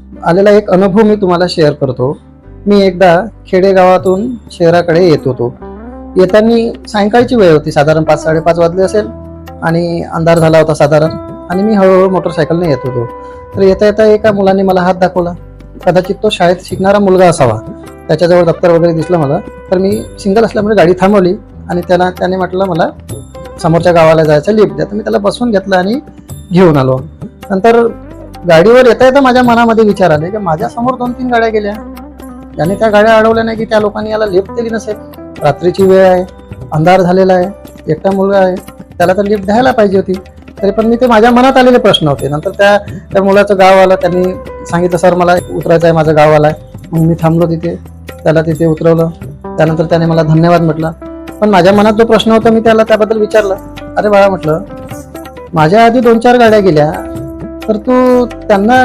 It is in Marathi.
आलेला एक अनुभव मी तुम्हाला शेअर करतो. मी एकदा खेडेगावातून शहराकडे येत होतो. येताना सायंकाळची वेळ होती, साधारण 5-5:30 वाजले असेल आणि अंधार झाला होता साधारण. आणि मी हळूहळू मोटरसायकलने येत होतो. तर येता येता एका मुलाने मला हात दाखवला. कदाचित तो शाळेत शिकणारा मुलगा असावा. त्याच्याजवळ दप्तर वगैरे दिसलं मला. तर मी सिंगल असल्यामुळे गाडी थांबवली आणि त्याने म्हटलं मला समोरच्या गावाला जायचं, लिफ्ट द्या. तर मी त्याला बसून घेतलं आणि घेऊन आलो. नंतर गाडीवर येता येता माझ्या मनामध्ये विचार आले की माझ्या समोर 2-3 गाड्या गेल्या, याने त्या गाड्या अडवल्या नाही की त्या लोकांनी याला लिफ्ट दिली नसेल. रात्रीची वेळ आहे, अंधार झालेला आहे, एकटा मुलगा आहे, त्याला तर लिफ्ट द्यायला पाहिजे होती. तरी पण मी ते माझ्या मनात आलेले प्रश्न होते. नंतर त्या मुलाचं गाव आलं, त्यांनी सांगितलं सर मला उतरायचं आहे, माझं गाव आलं आहे. मग मी थांबलो तिथे, त्याला तिथे उतरवलं. त्यानंतर त्याने मला धन्यवाद म्हटलं. पण माझ्या मनात जो प्रश्न होता मी त्याला त्याबद्दल विचारलं, अरे बाळा म्हटलं माझ्या आधी 2-4 गाड्या गेल्या, तर तू त्यांना